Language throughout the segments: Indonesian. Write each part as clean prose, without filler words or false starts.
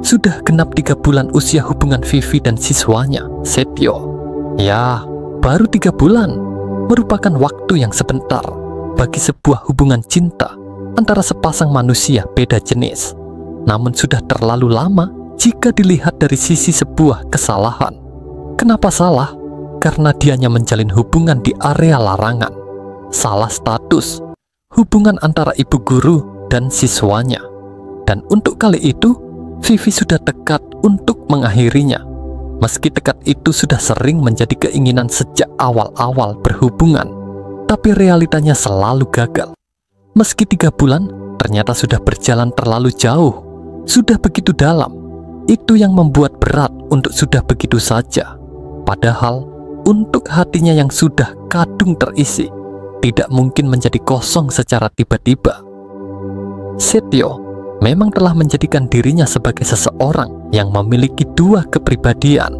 Sudah genap 3 bulan usia hubungan Vivi dan siswanya, Setio. Ya, baru 3 bulan merupakan waktu yang sebentar bagi sebuah hubungan cinta antara sepasang manusia beda jenis. Namun sudah terlalu lama jika dilihat dari sisi sebuah kesalahan. Kenapa salah? Karena dianya menjalin hubungan di area larangan. Salah status hubungan antara ibu guru dan siswanya. Dan untuk kali itu, Vivi sudah tekad untuk mengakhirinya. Meski tekad itu sudah sering menjadi keinginan sejak awal-awal berhubungan, tapi realitanya selalu gagal. Meski 3 bulan, ternyata sudah berjalan terlalu jauh, sudah begitu dalam. Itu yang membuat berat untuk sudah begitu saja. Padahal, untuk hatinya yang sudah kadung terisi, tidak mungkin menjadi kosong secara tiba-tiba. Setio memang telah menjadikan dirinya sebagai seseorang yang memiliki 2 kepribadian.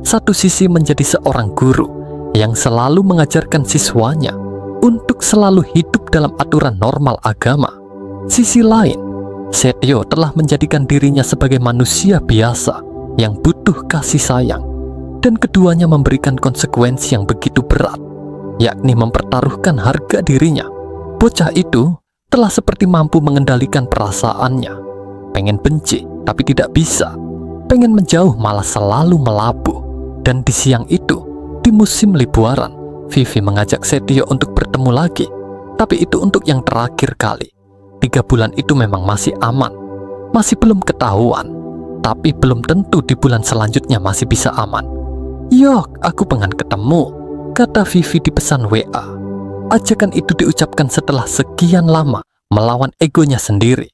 Satu sisi menjadi seorang guru yang selalu mengajarkan siswanya untuk selalu hidup dalam aturan normal agama. Sisi lain, Setio telah menjadikan dirinya sebagai manusia biasa yang butuh kasih sayang. Dan keduanya memberikan konsekuensi yang begitu berat, yakni mempertaruhkan harga dirinya. Bocah itu telah seperti mampu mengendalikan perasaannya. Pengen benci, tapi tidak bisa. Pengen menjauh, malah selalu melabuh. Dan di siang itu, di musim liburan, Vivi mengajak Setio untuk bertemu lagi. Tapi itu untuk yang terakhir kali. 3 bulan itu memang masih aman. Masih belum ketahuan. Tapi belum tentu di bulan selanjutnya masih bisa aman. "Yok, aku pengen ketemu," kata Vivi di pesan WA. Ajakan itu diucapkan setelah sekian lama melawan egonya sendiri.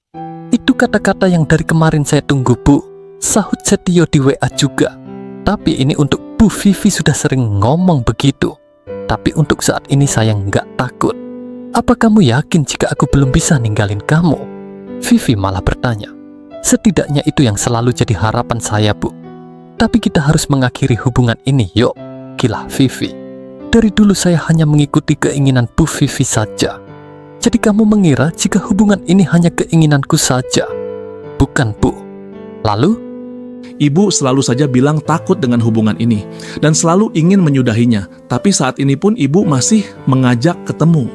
"Itu kata-kata yang dari kemarin saya tunggu, Bu," sahut Setio di WA juga. "Tapi ini untuk Bu Vivi sudah sering ngomong begitu. Tapi untuk saat ini saya nggak takut. Apa kamu yakin jika aku belum bisa ninggalin kamu?" Vivi malah bertanya. "Setidaknya itu yang selalu jadi harapan saya, Bu. Tapi kita harus mengakhiri hubungan ini, yuk," gila Vivi. "Dari dulu saya hanya mengikuti keinginan Bu Vivi saja. Jadi kamu mengira jika hubungan ini hanya keinginanku saja?" "Bukan, Bu." "Lalu?" "Ibu selalu saja bilang takut dengan hubungan ini dan selalu ingin menyudahinya. Tapi saat ini pun ibu masih mengajak ketemu.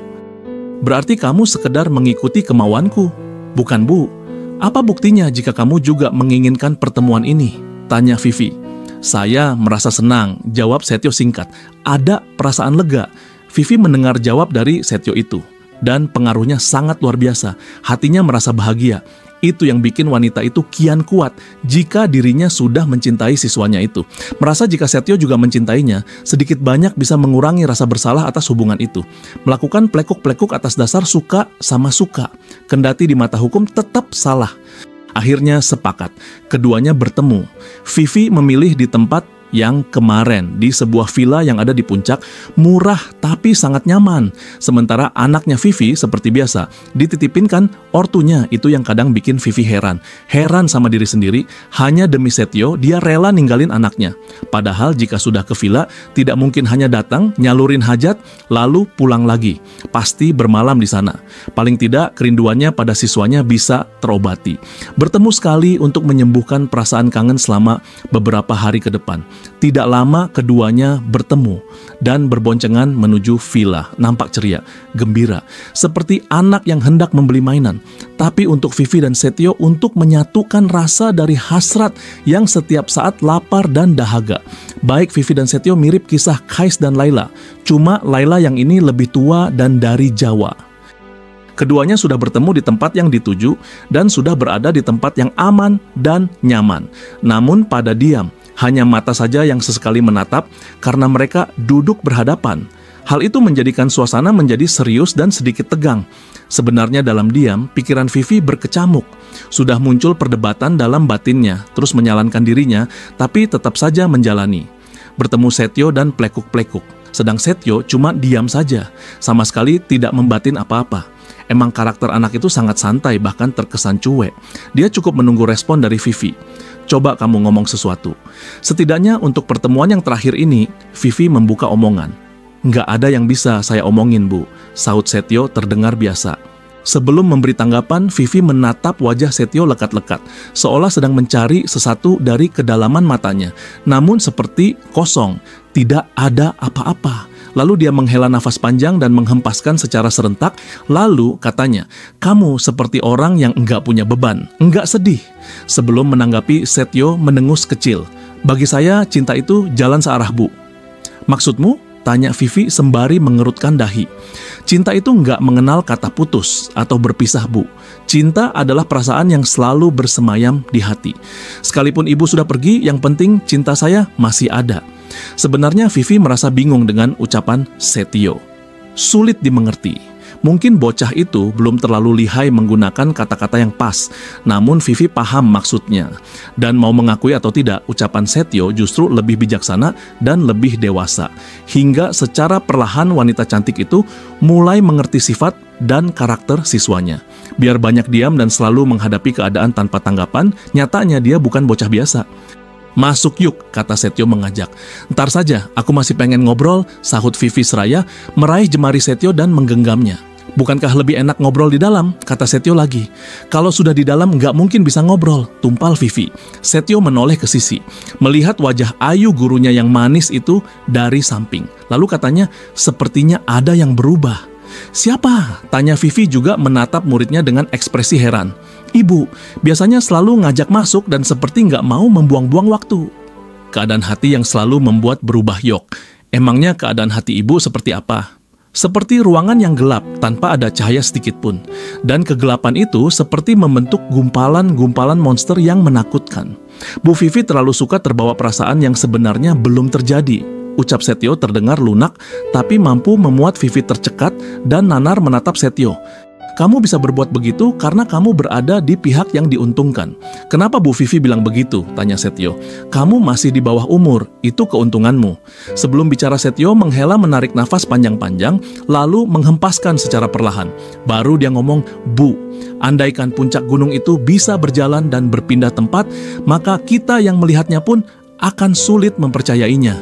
Berarti kamu sekedar mengikuti kemauanku." "Bukan, Bu. Apa buktinya jika kamu juga menginginkan pertemuan ini?" tanya Vivi. "Saya merasa senang," jawab Setio singkat. Ada perasaan lega. Vivi mendengar jawab dari Setio itu. Dan pengaruhnya sangat luar biasa. Hatinya merasa bahagia. Itu yang bikin wanita itu kian kuat jika dirinya sudah mencintai siswanya itu. Merasa jika Setio juga mencintainya, sedikit banyak bisa mengurangi rasa bersalah atas hubungan itu. Melakukan plekuk-plekuk atas dasar suka sama suka. Kendati di mata hukum tetap salah. Akhirnya sepakat, keduanya bertemu. Vivi memilih di tempat yang kemarin, di sebuah villa yang ada di puncak, murah tapi sangat nyaman. Sementara anaknya Vivi seperti biasa, dititipin kan ortunya. Itu yang kadang bikin Vivi heran. Heran sama diri sendiri, hanya demi Setio dia rela ninggalin anaknya. Padahal jika sudah ke villa, tidak mungkin hanya datang, nyalurin hajat, lalu pulang lagi. Pasti bermalam di sana. Paling tidak kerinduannya pada siswanya bisa terobati. Bertemu sekali untuk menyembuhkan perasaan kangen selama beberapa hari ke depan. Tidak lama keduanya bertemu dan berboncengan menuju villa. Nampak ceria, gembira, seperti anak yang hendak membeli mainan. Tapi untuk Vivi dan Setio untuk menyatukan rasa dari hasrat yang setiap saat lapar dan dahaga. Baik Vivi dan Setio mirip kisah Kais dan Laila. Cuma Laila yang ini lebih tua dan dari Jawa. Keduanya sudah bertemu di tempat yang dituju dan sudah berada di tempat yang aman dan nyaman. Namun pada diam, hanya mata saja yang sesekali menatap karena mereka duduk berhadapan. Hal itu menjadikan suasana menjadi serius dan sedikit tegang. Sebenarnya dalam diam, pikiran Vivi berkecamuk. Sudah muncul perdebatan dalam batinnya, terus menyalankan dirinya, tapi tetap saja menjalani. Bertemu Setio dan plekuk-plekuk. Sedang Setio cuma diam saja, sama sekali tidak membatin apa-apa. Emang karakter anak itu sangat santai, bahkan terkesan cuek. Dia cukup menunggu respon dari Vivi. "Coba kamu ngomong sesuatu." Setidaknya untuk pertemuan yang terakhir ini, Vivi membuka omongan. "Nggak ada yang bisa saya omongin, Bu," sahut Setio terdengar biasa. Sebelum memberi tanggapan, Vivi menatap wajah Setio lekat-lekat, seolah sedang mencari sesuatu dari kedalaman matanya. Namun seperti kosong, tidak ada apa-apa. Lalu dia menghela nafas panjang dan menghempaskan secara serentak. Lalu katanya, "Kamu seperti orang yang enggak punya beban, enggak sedih." Sebelum menanggapi, Setio mendengus kecil. "Bagi saya, cinta itu jalan searah, Bu." "Maksudmu?" tanya Vivi sembari mengerutkan dahi. "Cinta itu nggak mengenal kata putus atau berpisah, Bu. Cinta adalah perasaan yang selalu bersemayam di hati. Sekalipun ibu sudah pergi, yang penting cinta saya masih ada." Sebenarnya Vivi merasa bingung dengan ucapan Setio. Sulit dimengerti. Mungkin bocah itu belum terlalu lihai menggunakan kata-kata yang pas, namun Vivi paham maksudnya. Dan mau mengakui atau tidak, ucapan Setio justru lebih bijaksana dan lebih dewasa. Hingga secara perlahan wanita cantik itu mulai mengerti sifat dan karakter siswanya. Biar banyak diam dan selalu menghadapi keadaan tanpa tanggapan, nyatanya dia bukan bocah biasa. "Masuk yuk," kata Setio mengajak. "Ntar saja, aku masih pengen ngobrol," sahut Vivi seraya, meraih jemari Setio dan menggenggamnya. "Bukankah lebih enak ngobrol di dalam?" kata Setio lagi. "Kalau sudah di dalam nggak mungkin bisa ngobrol," tumpal Vivi. Setio menoleh ke sisi, melihat wajah ayu gurunya yang manis itu dari samping. Lalu katanya, "Sepertinya ada yang berubah." "Siapa?" tanya Vivi juga menatap muridnya dengan ekspresi heran. "Ibu, biasanya selalu ngajak masuk dan seperti nggak mau membuang-buang waktu." Keadaan hati yang selalu membuat berubah Yok. Emangnya keadaan hati ibu seperti apa? Seperti ruangan yang gelap tanpa ada cahaya sedikit pun. Dan kegelapan itu seperti membentuk gumpalan-gumpalan monster yang menakutkan. Bu Vivi terlalu suka terbawa perasaan yang sebenarnya belum terjadi. Ucap Setio terdengar lunak, tapi mampu memuat Vivi tercekat dan nanar menatap Setio. "Kamu bisa berbuat begitu karena kamu berada di pihak yang diuntungkan." "Kenapa Bu Vivi bilang begitu?" tanya Setio. "Kamu masih di bawah umur, itu keuntunganmu." Sebelum bicara, Setio menghela menarik nafas panjang-panjang, lalu menghempaskan secara perlahan. Baru dia ngomong, "Bu, andaikan puncak gunung itu bisa berjalan dan berpindah tempat, maka kita yang melihatnya pun akan sulit mempercayainya."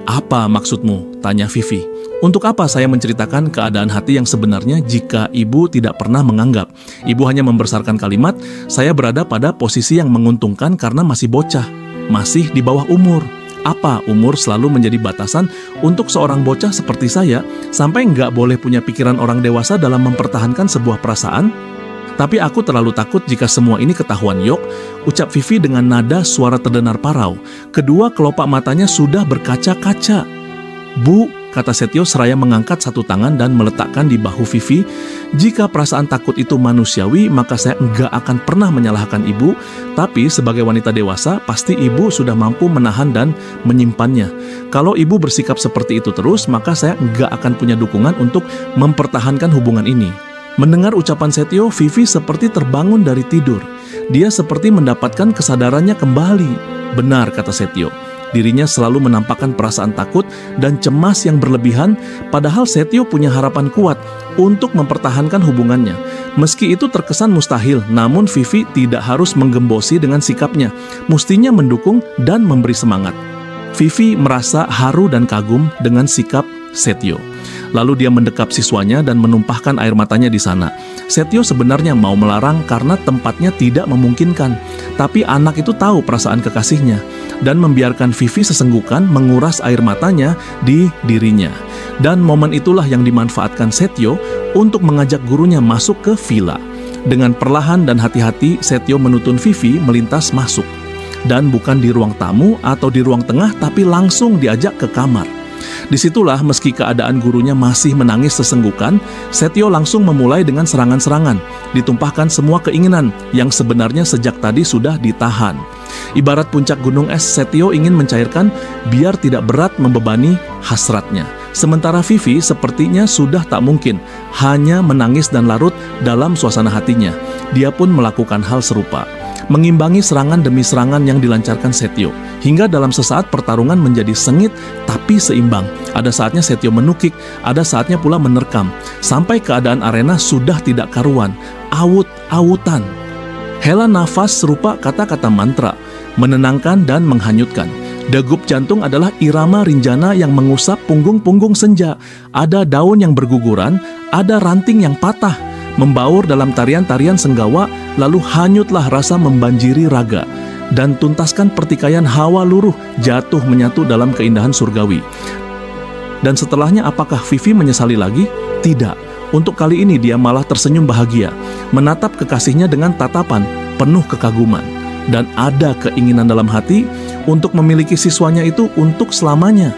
"Apa maksudmu?" tanya Vivi. "Untuk apa saya menceritakan keadaan hati yang sebenarnya jika ibu tidak pernah menganggap?" Ibu hanya membesarkan kalimat, "Saya berada pada posisi yang menguntungkan karena masih bocah, masih di bawah umur." Apa umur selalu menjadi batasan untuk seorang bocah seperti saya, sampai nggak boleh punya pikiran orang dewasa dalam mempertahankan sebuah perasaan? "Tapi aku terlalu takut jika semua ini ketahuan, Yok," ucap Vivi dengan nada suara terdengar parau. Kedua kelopak matanya sudah berkaca-kaca. "Bu," kata Setio seraya mengangkat satu tangan dan meletakkan di bahu Vivi, "jika perasaan takut itu manusiawi, maka saya enggak akan pernah menyalahkan ibu. Tapi sebagai wanita dewasa, pasti ibu sudah mampu menahan dan menyimpannya. Kalau ibu bersikap seperti itu terus, maka saya enggak akan punya dukungan untuk mempertahankan hubungan ini." Mendengar ucapan Setio, Vivi seperti terbangun dari tidur. Dia seperti mendapatkan kesadarannya kembali. "Benar," kata Setio. Dirinya selalu menampakkan perasaan takut dan cemas yang berlebihan, padahal Setio punya harapan kuat untuk mempertahankan hubungannya. Meski itu terkesan mustahil, namun Vivi tidak harus menggembosi dengan sikapnya. Mestinya mendukung dan memberi semangat. Vivi merasa haru dan kagum dengan sikap Setio. Lalu dia mendekap siswanya dan menumpahkan air matanya di sana. Setio sebenarnya mau melarang karena tempatnya tidak memungkinkan. Tapi anak itu tahu perasaan kekasihnya dan membiarkan Vivi sesenggukan menguras air matanya di dirinya. Dan momen itulah yang dimanfaatkan Setio untuk mengajak gurunya masuk ke villa. Dengan perlahan dan hati-hati, Setio menuntun Vivi melintas masuk. Dan bukan di ruang tamu atau di ruang tengah, tapi langsung diajak ke kamar. Disitulah meski keadaan gurunya masih menangis sesenggukan, Setio langsung memulai dengan serangan-serangan. Ditumpahkan semua keinginan yang sebenarnya sejak tadi sudah ditahan. Ibarat puncak gunung es, Setio ingin mencairkan biar tidak berat membebani hasratnya. Sementara Vivi sepertinya sudah tak mungkin, hanya menangis dan larut dalam suasana hatinya. Dia pun melakukan hal serupa, mengimbangi serangan demi serangan yang dilancarkan Setio. Hingga dalam sesaat pertarungan menjadi sengit tapi seimbang. Ada saatnya Setio menukik, ada saatnya pula menerkam. Sampai keadaan arena sudah tidak karuan, awut-awutan. Hela nafas serupa kata-kata mantra, menenangkan dan menghanyutkan. Degup jantung adalah irama rinjana yang mengusap punggung-punggung senja. Ada daun yang berguguran, ada ranting yang patah. membaur dalam tarian-tarian senggawa, lalu hanyutlah rasa membanjiri raga, dan tuntaskan pertikaian hawa luruh jatuh menyatu dalam keindahan surgawi. Dan setelahnya apakah Vivi menyesali lagi? Tidak. Untuk kali ini dia malah tersenyum bahagia, menatap kekasihnya dengan tatapan penuh kekaguman. Dan ada keinginan dalam hati untuk memiliki siswanya itu untuk selamanya.